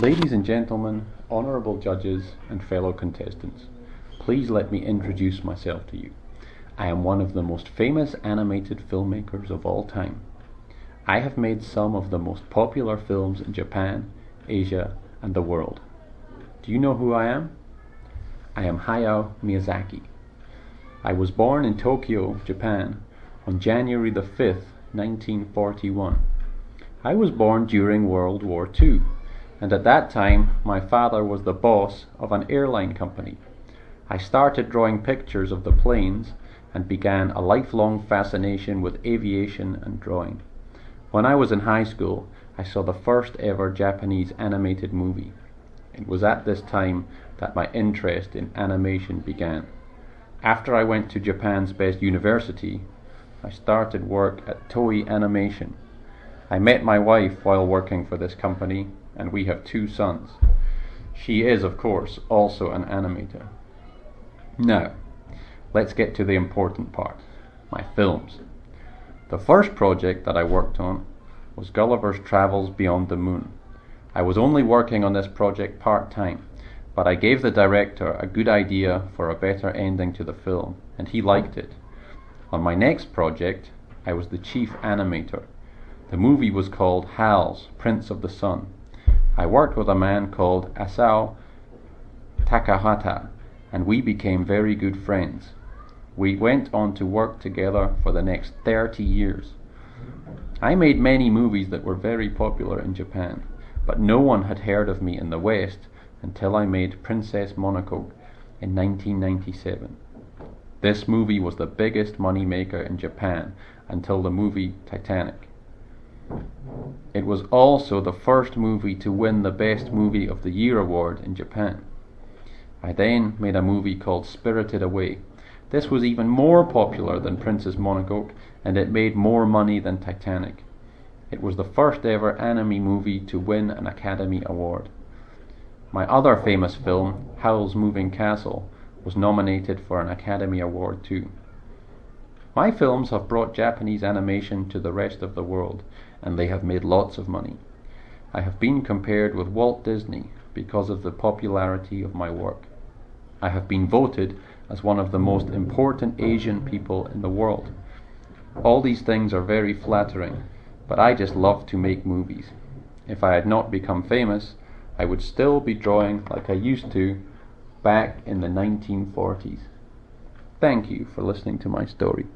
Ladies and gentlemen, honourable judges and fellow contestants, please let me introduce myself to you. I am one of the most famous animated filmmakers of all time. I have made some of the most popular films in Japan, Asia, and the world. Do you know who I am? I am Hayao Miyazaki. I was born in Tokyo, Japan, on January the 5th, 1941. I was born during World War II, and at that time my father was the boss of an airline company. I started drawing pictures of the planes and began a lifelong fascination with aviation and drawing. When I was in high school, I saw the first ever Japanese animated movie. It was at this time that my interest in animation began. After I went to Japan's best university, I started work at Toei Animation. I met my wife while working for this company, and we have 2 sons. She is, of course, also an animator. Now, let's get to the important part, my films. The first project that I worked on was Gulliver's Travels Beyond the Moon. I was only working on this project part-time, but I gave the director a good idea for a better ending to the film, and he liked it. On my next project, I was the chief animator. The movie was called Hal's Prince of the Sun. I worked with a man called Asao Takahata, and we became very good friends. We went on to work together for the next 30 years. I made many movies that were very popular in Japan, but no one had heard of me in the West until I made Princess Mononoke in 1997. This movie was the biggest money maker in Japan until the movie Titanic. It was also the first movie to win the Best Movie of the Year award in Japan. I then made a movie called Spirited Away. This was even more popular than Princess Mononoke, and it made more money than Titanic. It was the first ever anime movie to win an Academy Award. My other famous film, Howl's Moving Castle, was nominated for an Academy Award too. My films have brought Japanese animation to the rest of the world, and they have made lots of money. I have been compared with Walt Disney because of the popularity of my work. I have been voted as one of the most important Asian people in the world. All these things are very flattering, but I just love to make movies. If I had not become famous, I would still be drawing like I used to back in the 1940s. Thank you for listening to my story.